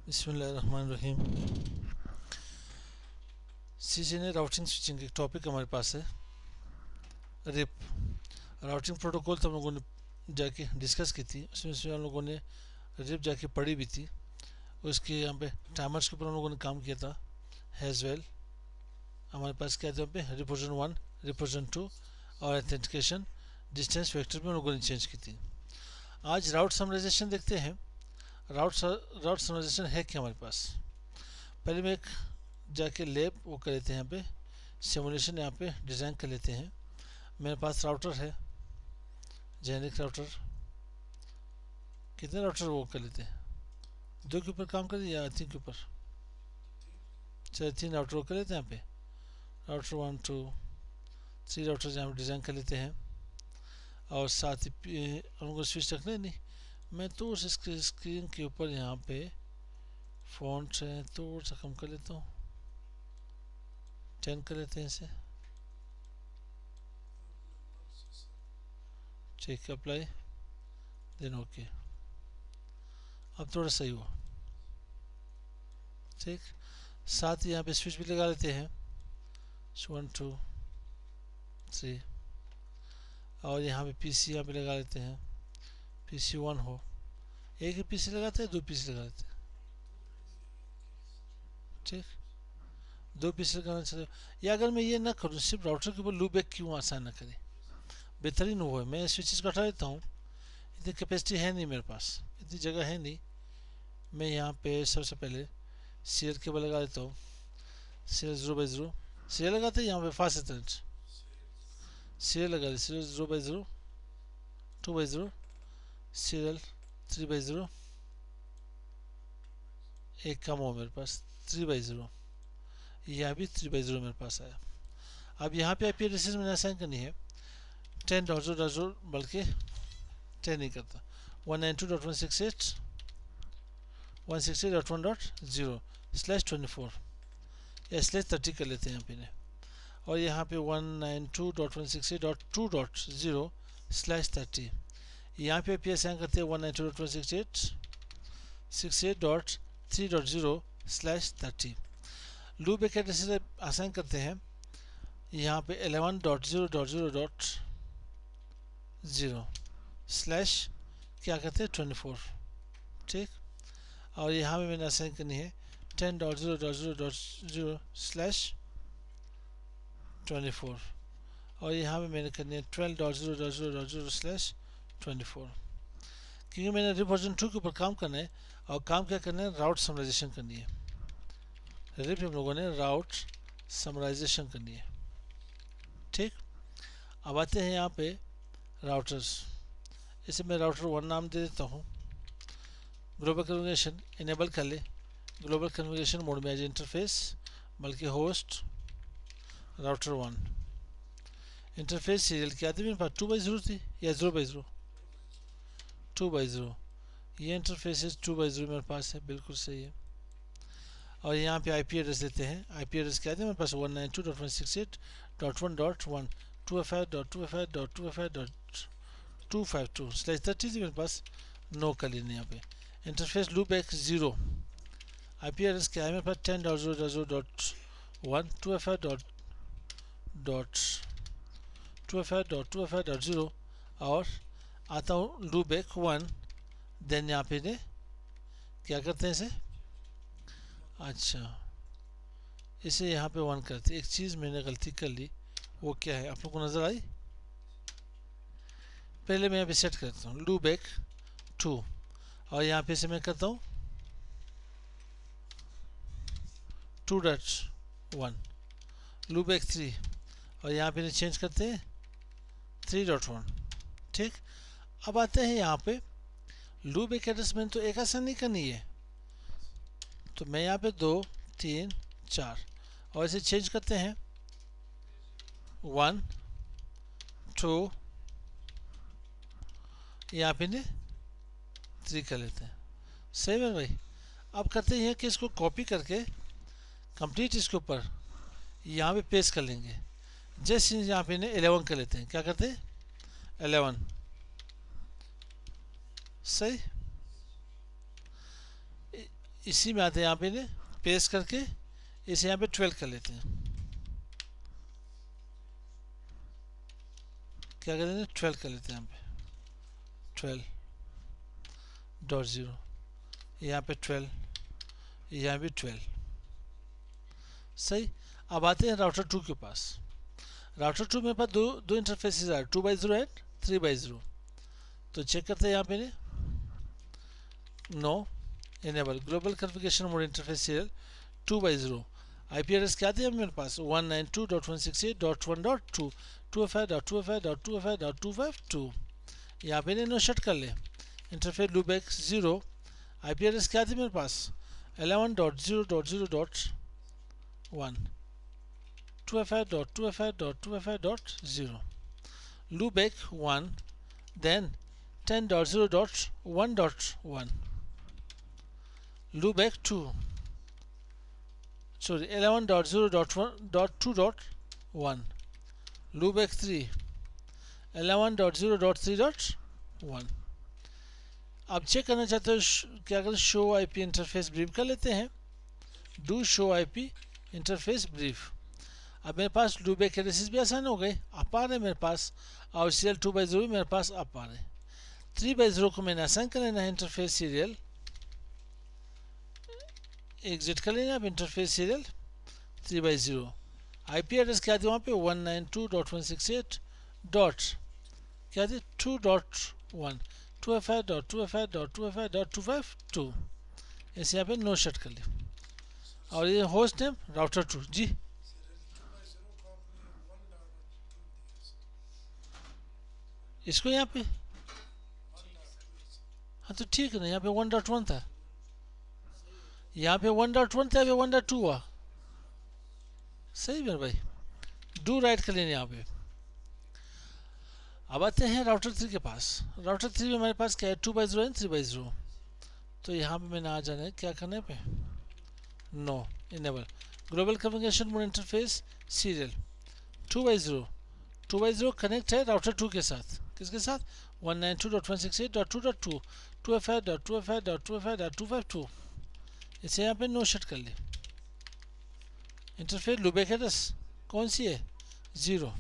बिस्मिल्लाहिर्रहमानिर्रहीम। CCNA routing switching एक topic हमारे पास है। रिप राउटिंग प्रोटोकॉल तो हम लोगों ने जाके डिस्कस की थी, उसमें हम लोगों ने रिप जाके पढ़ी भी थी। उसके यहाँ पे टाइमर्स के ऊपर हम लोगों ने काम किया था हैज़ वेल। हमारे पास क्या था यहाँ पे रिप वर्जन 1, रिप वर्जन 2 और ऑथेंटिकेशन डिस्टेंस वेक्टर भी हम लोगों ने चेंज की थी। आज राउट समराइजेशन देखते हैं। राउट समराइजेशन है क्या हमारे पास। पहले मैं एक जाके लैब वो कर लेते हैं, यहाँ पे सिमुलेशन यहाँ पे डिज़ाइन कर लेते हैं। मेरे पास राउटर है, जेनेरिक राउटर। कितने राउटर वो कर लेते हैं, दो के ऊपर काम कर दिया या तीन के ऊपर। चलिए 3 राउटर वो कर लेते हैं। यहाँ पे राउटर 1 2 3 राउटर यहाँ पे डिज़ाइन कर लेते हैं। और साथ ही हमको स्विच रखना है नहीं, मैं तो उस स्क्रीन के ऊपर यहाँ पे फ़ॉन्ट है तो सा कम कर लेता हूँ, 10 कर लेते हैं इसे। ठीक, अप्लाई, देन ओके। अब थोड़ा सही हुआ। ठीक, साथ ही यहाँ पे स्विच भी लगा लेते हैं 1 2 3। और यहाँ पे पीसी यहाँ पे लगा लेते हैं, पीसी 1 हो। एक ही पीसी लगाते हैं, दो पीसी लगा लेते हैं। ठीक, दो पीसी लगाना चाहिए। या अगर मैं ये ना करूँ, सिर्फ राउटर के ऊपर लूप बैक क्यों आसान ना करें, बेहतरीन वो है। मैं स्विचेस को हटा लेता हूँ, इतनी कैपेसिटी है नहीं मेरे पास, इतनी जगह है नहीं। मैं यहाँ पे सबसे पहले सीरियल केबल लगा लेता हूँ, सीरियल 0/0 सीरियल लगाते हैं। यहाँ पे फास्ट इथरनेट सीरियल लगा दी, सीरियल 0/0, 2/0, सीरियल 3/0, एक कम हो मेरे पास 3/0, यहाँ भी 3/0 मेरे पास आया। अब यहाँ पे IP एड्रेसेस मैंने असाइन करनी है 10.0.0, बल्कि 10 नहीं करता, 192.168.168.1.0/24 या /30 कर लेते हैं यहाँ पे ने। और यहाँ पे 192.168.2.0/30, यहाँ पे IP असाइन करते हैं 192.168.68.3.0/30। लूप बैक एड्रेस असाइन करते हैं यहाँ पे 11.0.0.0 स्लैश क्या कहते हैं 24। ठीक, और यहाँ पे मैंने असाइन करनी है 10.0.0.0/24। और यहाँ पे मैंने करनी है 12.0.0.0/24। क्योंकि मैंने रिप वर्जन 2 के ऊपर काम करना है। और काम क्या करना है, राउट समराइजेशन करनी है। रिप हम लोगों ने राउट समराइजेशन करनी है। ठीक, अब आते हैं यहाँ पे राउटर्स। इसे मैं राउटर 1 नाम दे देता हूँ। ग्लोबल कन्फिगरेशन इनेबल कर ले, ग्लोबल कन्फिगरेशन मोड में एज इंटरफेस, बल्कि होस्ट राउटर 1। इंटरफेस सीरियल क्या थी मेरे पास, 2/0 थी या 0/0, 2/0। ये इंटरफेस 2/0 मेरे पास है, बिल्कुल सही है। और यहाँ पे IP एड्रेस देते हैं। IP एड्रेस क्या है मेरे पास, 192.168.1.1 2FI.2FI.2FI.252/30 थी मेरे पास, नो कर लेने यहाँ पे। इंटरफेस लूप एक 0। IP एड्रेस क्या है मेरे पास, 10.0.0.1 2FI.2FI.0। और आता हूँ लूप एक 1, देन यहाँ पे ने क्या करते हैं इसे, अच्छा इसे यहाँ पे 1 करते। एक चीज़ मैंने गलती कर ली, वो क्या है आप लोग को नज़र आई। पहले मैं यहाँ पे सेट करता हूँ लूप बैक 2, और यहाँ पे से मैं करता हूँ 2.1, लूप बैक 3, और यहाँ पे चेंज करते हैं 3.1। ठीक, अब आते हैं यहाँ पे लूप बैक एड्रेस मैंने तो एक आसान नहीं करनी है, तो मैं यहाँ पे 2 3 4 और इसे चेंज करते हैं 1 2, यहाँ पे ने 3 कर लेते हैं। सही है भाई। अब करते हैं कि इसको कॉपी करके कंप्लीट इसके ऊपर यहाँ पे पेस्ट कर लेंगे। जैसे यहाँ पे ने 11 कर लेते हैं, क्या करते हैं 11। सही, इसी में आते हैं, यहाँ पे ने पेस्ट करके इसे यहाँ पे 12 कर लेते हैं। क्या कर लेते हैं, 12 कर लेते हैं। यहाँ पे 12.0, यहाँ पे 12, यहाँ भी 12। सही। अब आते हैं राउटर 2 के पास। राउटर 2 मेरे पास दो इंटरफेसेस है, 2x0 एंड 3x0। तो चेक करते हैं यहाँ पे ने, no enable global configuration mode interface serial 2x0। IP address क्या दिया मेरे पास, 192.168.1.2 2FI.2FI.2FI.252। यहाँ पे नो सेट कर ले। Interface loopback 0। IP एड्रेस क्या थी मेरे पास, 11.0.0.1 2FI.2FI.2FI.0 loopback 1, then 10.0.1.1 loopback 2, sorry 11.0.1.2.1 loopback 3, 11.0.3.1। अब चेक करना चाहते हो क्या करें, शो IP इंटरफेस ब्रीफ कर लेते हैं, do show IP interface brief. अब मेरे पास लूपबैक एड्रेसेस भी आसान हो गए, आप आ रहे मेरे पास, और सीरियल 2x0 भी मेरे पास आप आ रहे। 3x0 को मैंने आसान कर लेना है, इंटरफेस सीरियल एग्जिट कर लेना। अब interface serial 3x0 IP address क्या थी वहाँ पे, 192.168 डॉट क्या थी 2.1 2FI.2FI.2FI.252। इसे यहाँ पे नो सेट कर ले। और ये होस्ट नेम राउटर 2 जी, इसको यहाँ पे, हाँ तो ठीक है ना, यहाँ पे 1.1 था, यहाँ पे 1.1 था, यहाँ पे 1.2 हुआ। सही मेरे भाई, डू राइट कर लेने यहाँ पे। अब आते हैं राउटर 3 के पास। राउटर 3 में हमारे पास क्या है, 2x0 एंड 3x0। तो यहाँ पे मैंने आ जाना है, क्या करने पे, no enable global communication mode interface serial 2x0। 2x0 connect है राउटर 2 के साथ, किसके साथ, 192.168.2.2 2FI.2FI.2FI.252। इसे यहाँ पे नो सेट कर ले। इंटरफेस लूपबैक एड्रेस कौन सी है, 0।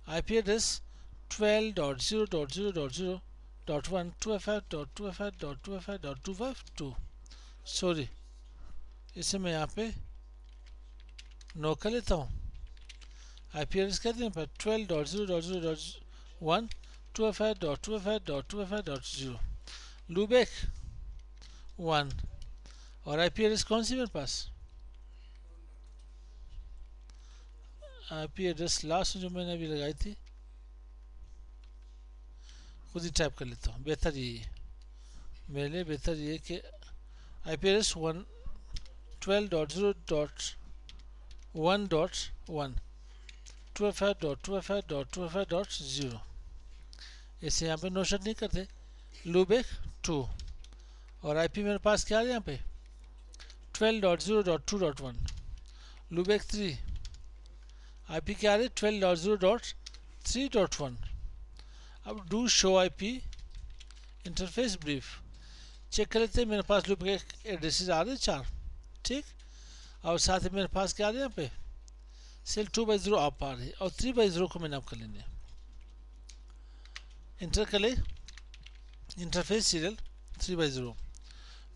IP address 12.0.0.0.1 2FI.2FI.2FI.252। सॉरी, इसे मैं यहाँ पे नो कर लेता हूँ। IP एड्रेस कहते हैं पर 12.0.0.1 2FI.2FI.2FI.0 लूपबैक 1। और IP एड्रेस कौन सी मेरे पास, IP एड्रेस लास्ट जो मैंने अभी लगाई थी, खुद ही टाइप कर लेता हूँ, बेहतर यही है मेरे लिए, बेहतर ये कि IP एड्रेस 12.0.1.1 2FI.2FI.2FI.0। इसे यहाँ पे नो सेट नहीं करते। लूपबैक 2 और IP मेरे पास क्या है यहाँ पे 12.0.2.1 लूपबैक 3। IP क्या है 12.0.3.1। अब do show IP interface brief check कर लेते हैं। मेरे पास लूपबैक एड्रेसेस आ रहे हैं 4, ठीक। और साथ ही मेरे पास क्या आ रहे हैं यहाँ पे सेल 2x0 आप आ रहे, और 3x0 को मैंने आप कर लेंगे। इंटर कर ले इंटरफेस सीरियल 3x0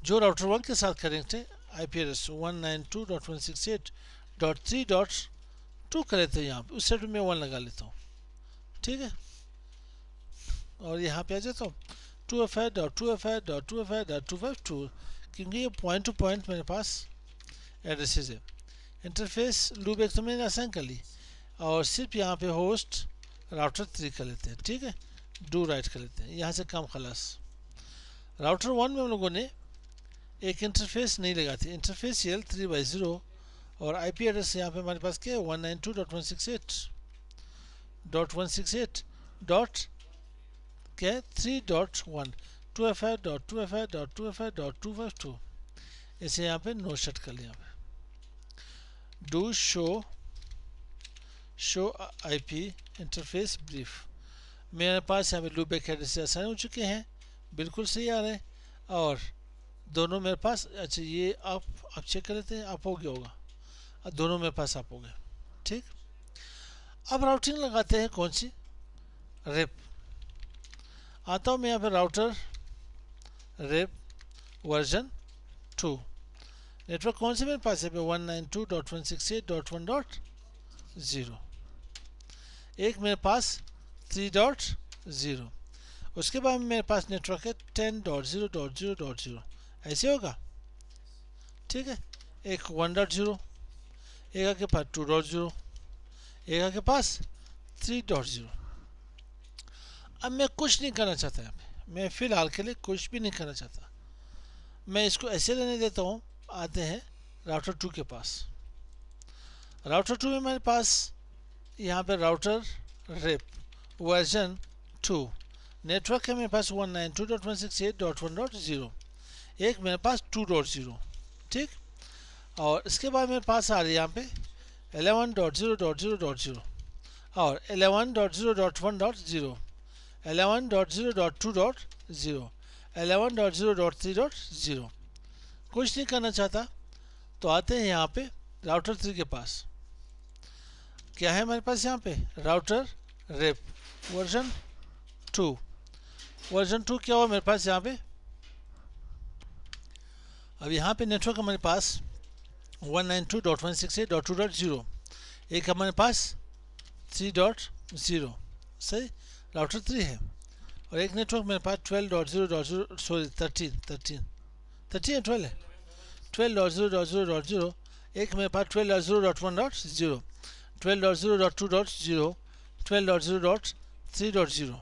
जो राउटर 1 के साथ कनेक्ट है। IP एड्रेस 192.168.3.2 कर लेते हैं यहाँ पे, उस साइड में 1 लगा लेता हूँ, ठीक है। और यहाँ पे आ जाता हूँ 2FI.2FI.2FI.252 क्योंकि ये पॉइंट टू पॉइंट मेरे पास एड्रेसेस है। इंटरफेस लूपबैक तो मैंने आसान कर ली, और सिर्फ यहाँ पे होस्ट राउटर 3 कर लेते हैं, ठीक है। डू राइट कर लेते हैं, यहाँ से काम खलास। राउटर 1 में हम लोगों ने एक इंटरफेस नहीं लगा थी, इंटरफेस सीरियल 3x0। और IP एड्रेस यहाँ पे हमारे पास क्या है 192.168.168 डॉट क्या है 3.1 2FI.2FI.2FI.252। इसे यहाँ पे नो सेट कर लिया। Do show IP interface brief. मेरे पास यहाँ पे लूपबैक एड्रेस आसान हो चुके हैं, बिल्कुल सही आ रहे हैं। और दोनों मेरे पास, अच्छा ये आप चेक कर लेते हैं, आप हो गया होगा, दोनों मेरे पास आप हो गए। ठीक, अब राउटिंग लगाते हैं कौन सी, रेप। आता हूँ मैं यहाँ पे राउटर रेप वर्जन 2। नेटवर्क कौन से मेरे पास है, 192.168.1.0। एक मेरे पास 3.0, उसके बाद मेरे पास नेटवर्क है 10.0.0.0, ऐसे होगा। ठीक है, एक 1.0, एक आपके पास 2.0, एक आपके पास 3.0। अब मैं कुछ नहीं करना चाहता यहाँ पे, मैं फ़िलहाल के लिए कुछ भी नहीं करना चाहता, मैं इसको ऐसे लेने देता हूँ। आते हैं राउटर 2 के पास। राउटर 2 में मेरे पास यहाँ पे राउटर रेप वर्जन 2, नेटवर्क है मेरे पास 192.168.1.0, एक मेरे पास 2.0। ठीक, और इसके बाद मेरे पास आ रही है यहाँ पे 11.0.0.0 और 11.0.1.0, 11.0.2.0, 11.0.3.0। कुछ नहीं करना चाहता तो आते हैं यहाँ पे राउटर 3 के पास। क्या है मेरे पास यहाँ पे, राउटर रेप वर्जन 2। वर्जन 2 क्या हुआ मेरे पास यहाँ पे, अब यहाँ पे नेटवर्क हमारे पास 192.168.2.0, एक हमारे पास 3.0, सही, राउटर 3 है। और एक नेटवर्क मेरे पास 12.0.0, सॉरी 13 है, 12 है, 12.0.0.0, एक मेरे पास 12.0.1.0, 12.0.2.0, 12.0.3.0।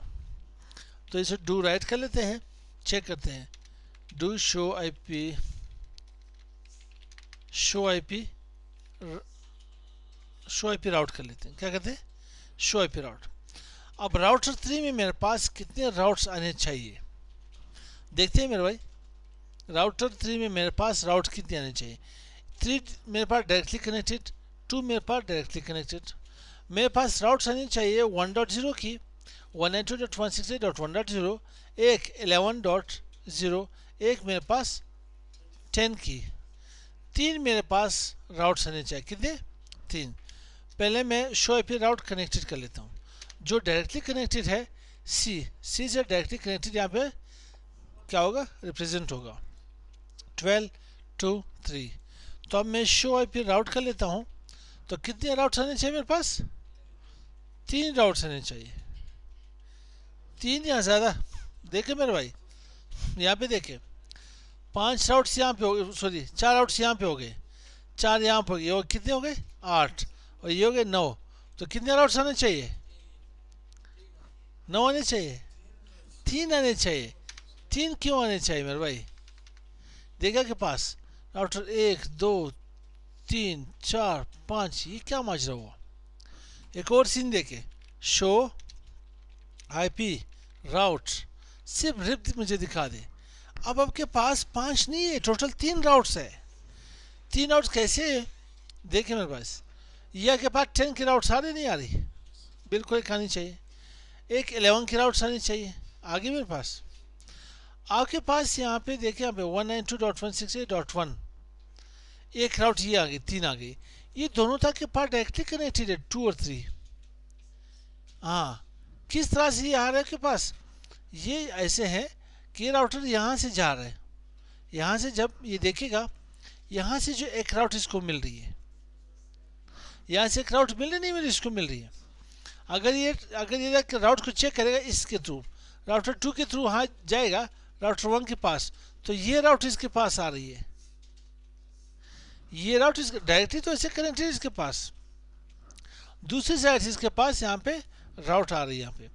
तो इसे डू राइट कर लेते हैं, चेक करते हैं, डू शो आईपी राउट कर लेते हैं। क्या कहते हैं, शो आईपी राउट। अब राउटर 3 में मेरे पास कितने राउट्स आने चाहिए, देखते हैं मेरे भाई। राउटर 3 में मेरे पास राउट कितने आने चाहिए, 3 मेरे पास डायरेक्टली कनेक्टेड, 2 मेरे पास डायरेक्टली कनेक्टेड। मेरे पास राउट्स आने चाहिए 1.0 की 192.168.1.0, एक 11.0, एक मेरे पास 10 की। 3 मेरे पास राउट्स आने चाहिए, कितने, 3। पहले मैं शो आईपी राउट कनेक्टेड कर लेता हूँ। जो डायरेक्टली कनेक्टेड है सी से डायरेक्टली कनेक्टेड यहाँ पे क्या होगा, रिप्रेजेंट होगा 12 2 3। तो अब मैं शो आईपी राउट कर लेता हूँ, तो कितने राउट्स आने चाहिए मेरे पास, 3 राउट्स आने चाहिए, 3 या ज़्यादा। देखे मेरे भाई, यहाँ पे देखे 5 राउट्स यहाँ पे हो गए, सॉरी 4 राउट्स यहाँ पे हो गए, 4 यहाँ पे हो गए, और कितने हो गए 8, और ये हो गए 9। तो कितने राउट्स आने चाहिए, 9 आने चाहिए, 3 आने चाहिए। 3 क्यों आने चाहिए मेरे भाई, देखा के पास राउटर 1 2 3 4 5, ये क्या माजरा हुआ। एक और सीन देखे, शो आईपी राउट, सिर्फ रिप मुझे दिखा दे। अब आपके पास 5 नहीं है, टोटल 3 राउट्स है। 3 राउट्स कैसे है, देखे मेरे पास, यह के पास 10 की राउट्स आ रही नहीं आ रही, बिल्कुल एक आनी चाहिए, एक 11 की राउट्स आनी चाहिए। आगे मेरे पास आपके पास यहाँ पे देखे, यहाँ पे 192.168.1, एक राउट ये आ गई, 3 आ गई, ये दोनों तक के पास डायरेक्टली कनेक्टेड है 2 और 3। हाँ, किस तरह से ये आ रहा है के पास, ये ऐसे है कि ये राउटर यहाँ से जा रहा है, यहाँ से जब ये देखेगा, यहाँ से जो एक राउट इसको मिल रही है, यहाँ से एक राउट मिल रही नहीं मिल रही, इसको मिल रही है। अगर ये राउट को चेक करेगा इसके थ्रू, राउटर 2 के थ्रू वहाँ जाएगा राउटर 1 के पास, तो ये राउट इसके पास आ रही है, ये राउट इसके डायरेक्टली तो ऐसे कनेक्टेड है इसके पास, दूसरी साइड से इसके पास यहाँ पे राउट आ रही है यहाँ पे।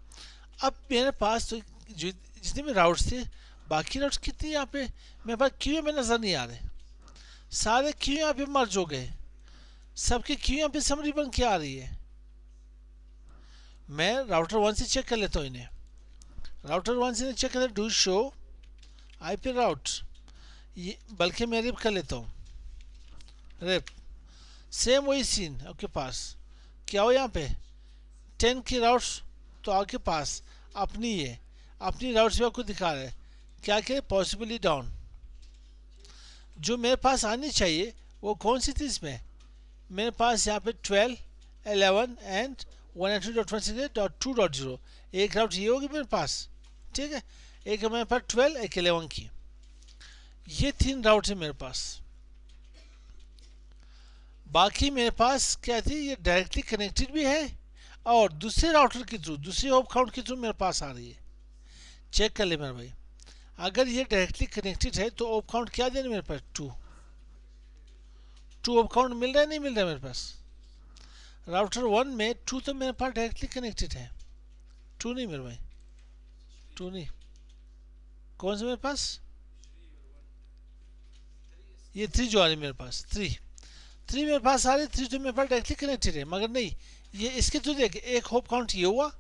अब मेरे पास तो जो जितने भी राउट्स थे, बाकी राउट्स कितने यहाँ पे मेरे पास क्यू में नज़र नहीं आ रहे, सारे क्यू यहाँ पे मर्ज हो गए, सबके क्यू यहाँ पे समरी बन के आ रही है। मैं राउटर 1 से चेक कर लेता हूँ इन्हें, राउटर 1 से चेक कर, डू शो आईपी राउट, ये बल्कि मैं रिप कर लेता हूँ, रिप, सेम वही सीन आपके पास क्या हो, यहाँ पे 10 की राउट्स, तो आपके पास अपनी राउट्स भी आपको दिखा रहे हैं, क्या क्या पॉसिबली डाउन, जो मेरे पास आनी चाहिए वो कौन सी थी इसमें, मेरे पास यहाँ पे 12, 11 एंड 192.168.2.0, एक राउट ये होगी मेरे पास, ठीक है। एक है मेरे पास 12, एक 11 की, ये 3 राउट है मेरे पास। बाकी मेरे पास क्या थी, ये डायरेक्टली कनेक्टेड भी है और दूसरे राउटर के थ्रू, दूसरे होप काउंट के थ्रू मेरे पास आ रही है। चेक कर ले मेरे भाई, अगर ये डायरेक्टली कनेक्टेड है तो होप काउंट क्या दे रहे मेरे पास, 2 होप काउंट मिल रहा है, नहीं मिल रहा है मेरे पास। राउटर 1 में 2 तो मेरे पास डायरेक्टली कनेक्टेड है, 2 नहीं मेरे भाई, 2 नहीं, कौन सा मेरे पास, ये 3 जो आ रही है मेरे पास, 3 मेरे पास आ रही है, 3 तो मेरे पास डायरेक्टली कनेक्टेड है, मगर नहीं, ये इसके थ्रू देख, एक होप काउंट ये हुआ,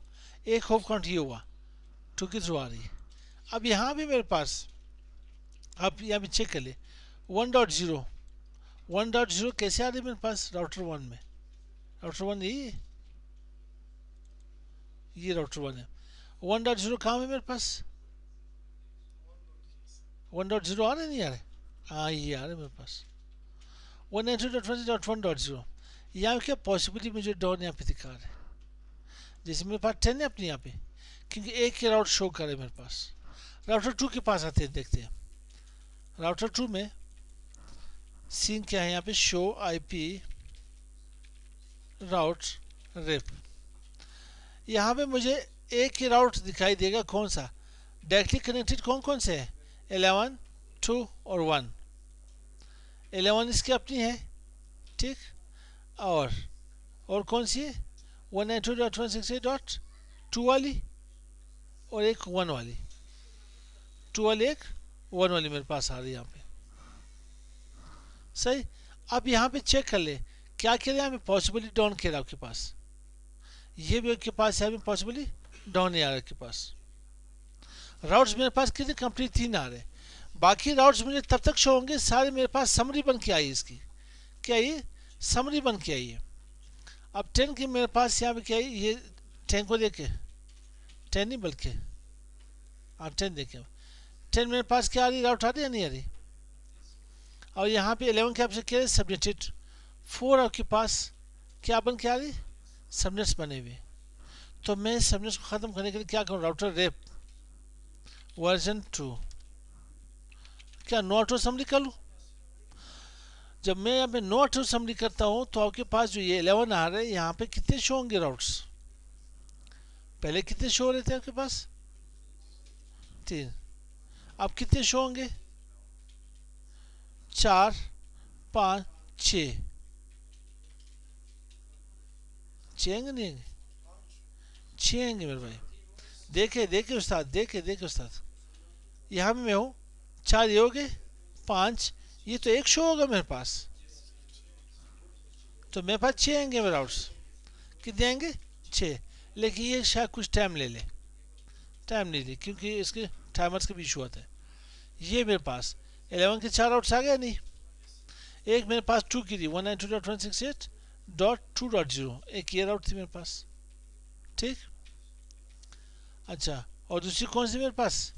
एक होप काउंट ये हुआ, 2 के थ्रू आ रही है। अब यहाँ भी मेरे पास, आप यहाँ भी चेक कर ले, 1.0 कैसे आ रही है मेरे पास राउटर 1 में, राउटर 1 ये राउटर 1 है, 1.0 कहाँ है मेरे पास, 1.0 आ रहे नहीं आ रहे, हाँ ये आ रहे मेरे पास 192.20.1.0। यहाँ क्या पॉसिबिलिटी मुझे डाउन यहाँ पे दिखा रहा है, जैसे मेरे पास 10 है अपने यहाँ पे, क्योंकि एक ही राउट शो करे मेरे पास। राउटर 2 के पास आते हैं, देखते हैं राउटर 2 में सीन क्या है, यहाँ पे शो आईपी राउट रेप, यहाँ पे मुझे एक ही राउट दिखाई देगा, कौन सा डायरेक्टली कनेक्टेड, कौन कौन से है, 11, 2 और 1। 11 इसकी अपनी है, ठीक, और कौन सी है, 192.168.2 वाली, और एक 1 वाली, 2 वाली एक 1 वाली मेरे पास आ रही है यहाँ पे, सही। अब यहाँ पे चेक कर ले, क्या कह रहे हैं, हमें पॉसिबली डाउन कह रहा है आपके पास, ये भी आपके पास है, हमें पॉसिबली डाउन नहीं आ रहा आपके पास। राउट्स मेरे पास कितने कंप्लीट 3 आ रहे हैं, बाकी राउट्स मुझे तब तक शो होंगे सारे मेरे पास समरी बन के आई इसकी, क्या ये समरी बन के आई है। अब 10 की मेरे पास यहाँ पे क्या है, ये 10 को देखे, 10 नहीं बल्कि आप 10 देखें, 10 मेरे पास क्या आ रही, राउट आ रही या नहीं आ रही, और यहाँ पे 11 के आपसे कह रहे सबनेटेड, 4 आपके पास क्या बन के आ रही, सबनेट्स बने हुए। तो मैं सबनेट्स को ख़त्म करने के लिए क्या करूँ, राउटर रेप वर्जन 2 क्या नो ऑटो समरी कर लूँ। जब मैं यहाँ पे नो ऑटो समरी करता हूँ तो आपके पास जो ये 11 आ रहे हैं, यहाँ पे कितने शो होंगे राउट्स, पहले कितने शो हो रहे थे आपके पास, 3, अब कितने शो होंगे, 4, 5, 6, 6 आएंगे नहीं आएंगे, 6 आएंगे मेरे भाई, देखे उस्ताद, देखे उस्ताद, यहाँ भी मैं हूँ, 4 ये हो गए, 5 ये तो एक शो होगा मेरे पास, तो मेरे पास 6 आएंगे मेरे राउट्स, कितने आएंगे 6, लेकिन ये शायद कुछ टाइम ले ले, टाइम नहीं ले, क्योंकि इसके टाइमर्स का भी इशू आता है। ये मेरे पास 11 के 4 राउट्स आ गए नहीं, एक मेरे पास 2 की थी 192.168.2.0, एक ये राउट थी मेरे पास, ठीक। अच्छा, और दूसरी कौन सी मेरे पास,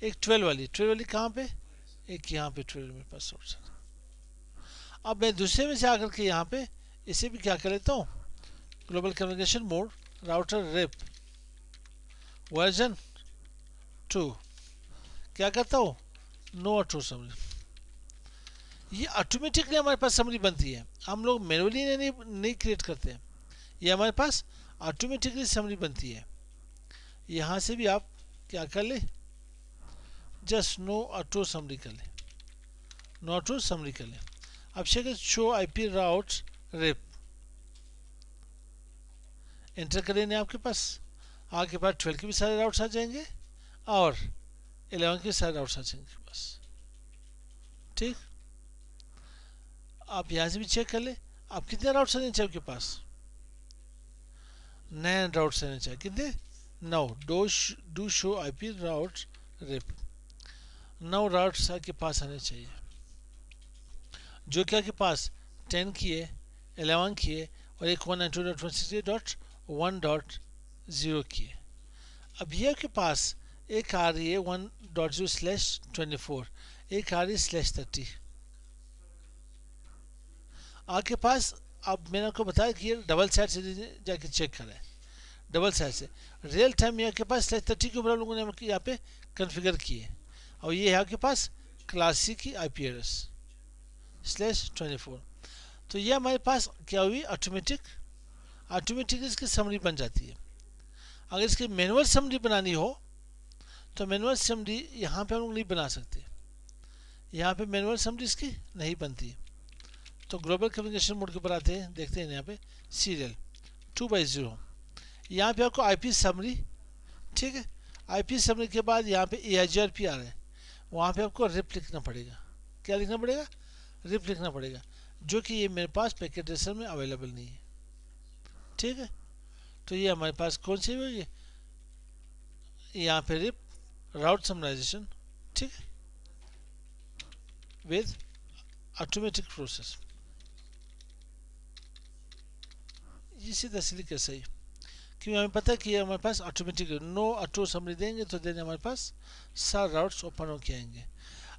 एक 12 वाली कहाँ पे, एक यहाँ पे 12 मेरे पास राउट्स। अब मैं दूसरे में से आकर के यहाँ पे इसे भी क्या कर लेता हूँ, global communication mode router rape version 2 क्या करता हूँ, नो ऑटो समरी, ये ऑटोमेटिकली हमारे पास समरी बनती है, हम लोग मैनुअली नहीं क्रिएट करते हैं, ये हमारे पास ऑटोमेटिकली समरी बनती है। यहाँ से भी आप क्या कर ले, जस्ट नो ऑटो समरी कर ले, नो ऑटो समरी कर ले। अब share show IP route rape enter करेंगे, आपके पास 12 के भी सारे राउट्स आ जाएंगे और 11 के सारे राउट्स आ जाएंगे बस, ठीक। आप यहाँ से भी चेक कर ले, आप कितने राउट्स आने चाहिए आपके पास, 9 राउट्स आने चाहिए, कितने, 9, do show IP route rape, 9 routes आपके पास आने चाहिए, जो कि आपके पास 10 की है, 11 की है और एक 192.168.1.0 की है। अब ये आपके पास एक आ रही है 1.0/24, एक आ रही है /30, आपके पास, अब मैंने आपको बताया कि ये डबल साइड से जाके चेक करें, डबल साइड से रियल टाइम यहाँ के पास /30 के ऊपर हम लोगों ने यहाँ पे कॉन्फ़िगर किए, और ये है आपके पास क्लासिक की IP एड्रेस /24। तो ये हमारे पास क्या हुई, ऑटोमेटिक इसकी समरी बन जाती है। अगर इसकी मैनुअल समरी बनानी हो तो मैनुअल समरी यहाँ पे हम लोग नहीं बना सकते, यहाँ पे मैनुअल समरी इसकी नहीं बनती। तो ग्लोबल कम्युनिकेशन मोड के ऊपर आते हैं, देखते हैं यहाँ पे सीरियल 2/0, यहाँ पे आपको IP समरी, ठीक है, IP समरी के बाद यहाँ पे AIGRP आ रहा है, वहाँ पे आपको रिप लिखना पड़ेगा। क्या लिखना पड़ेगा, रिप लिखना पड़ेगा, जो कि ये मेरे पास पैकेट ट्रेसर में अवेलेबल नहीं है, ठीक है। तो ये हमारे पास कौन सी होगी, यहाँ पे रिप राउट समराइजेशन, ठीक है, विद ऑटोमेटिक प्रोसेस। ये सीधा सीधी कैसे ही, क्योंकि हमें पता है कि ये हमारे पास ऑटोमेटिक, नो ऑटो समरी देंगे तो देने हमारे पास सारे राउट्स ओपन होके आएंगे।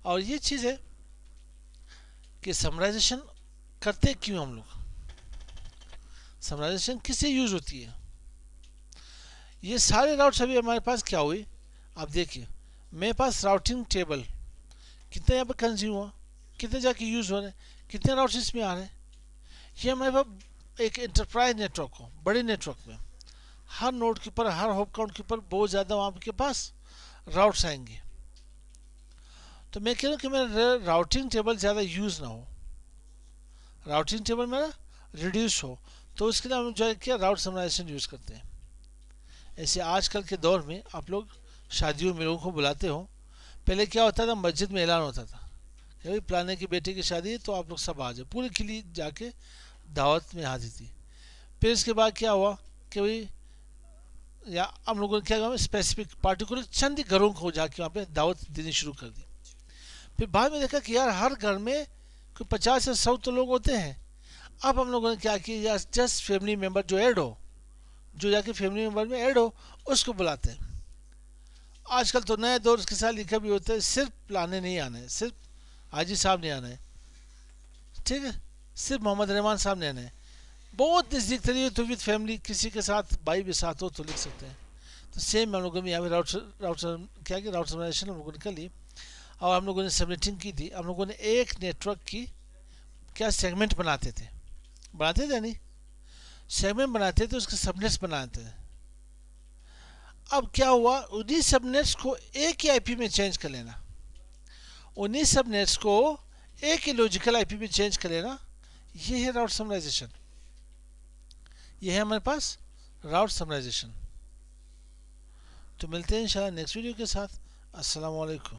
और ये चीज़ है कि समराइजेशन करते क्यों हम लोग, समराइजेशन किससे यूज होती है। ये सारे राउट्स अभी हमारे पास क्या हुई, आप देखिए मेरे पास राउटिंग टेबल कितने यहाँ पर कंज्यूम हुआ, कितने जाके यूज हो रहे हैं, कितने राउट्स इसमें आ रहे हैं। ये हमारे पास एक एंटरप्राइज नेटवर्क हो, बड़े नेटवर्क में हर नोड के ऊपर, हर हॉप काउंट के ऊपर बहुत ज़्यादा वहाँ के पास राउट्स आएंगे। तो मैं कह रहा हूँ कि मेरा राउटिंग टेबल ज़्यादा यूज़ ना हो, राउटिंग टेबल मेरा रिड्यूस हो, तो उसके लिए हम जो है क्या राउट समराइजेशन यूज़ करते हैं। ऐसे आजकल के दौर में आप लोग शादियों में लोगों को बुलाते हो, पहले क्या होता था, मस्जिद में ऐलान होता था कि भाई फलाने की बेटे की शादी है तो आप लोग सब आ जाओ, पूरी खिली जाके दावत में हाजिर थी। फिर इसके बाद क्या हुआ कि भाई या हम लोगों ने क्या कहा, स्पेसिफिक पार्टिकुलर चंद घरों को जाके वहाँ पे दावत देनी शुरू कर दी। फिर बाद में देखा कि यार हर घर में कोई 50 से 100 तो लोग होते हैं। अब हम लोगों ने क्या किया, जस्ट फैमिली मेम्बर जो ऐड हो, जो जाके फैमिली मेम्बर में ऐड हो उसको बुलाते हैं। आजकल तो नए दौर के साथ लिखा भी होता है, सिर्फ लाने नहीं आना है, सिर्फ हाजी साहब नहीं आना है, ठीक है, सिर्फ मोहम्मद रहमान साहब नहीं आना है। बहुत नज़दीक तरीके तो विद फैमिली, किसी के साथ भाई भी साथ हो तो लिख सकते हैं। तो सेम हम लोगों ने यहाँ पे राउट समराइजेशन हम लोगों ने कर ली, और हम लोगों ने सबनेटिंग की थी। हम लोगों ने एक नेटवर्क की क्या सेगमेंट बनाते थे नहीं, सेगमेंट बनाते थे, उसके सबनेट्स बनाते थे। अब क्या हुआ, उन्हीं सबनेट्स को एक ही IP में चेंज कर लेना, उन्हीं सबनेट्स को एक ही लॉजिकल IP में चेंज कर लेना, ये है राउट समराइजेशन। ये है हमारे पास राउट समराइजेशन। तो मिलते हैं इंशाल्लाह नेक्स्ट वीडियो के साथ। अस्सलाम वालेकुम।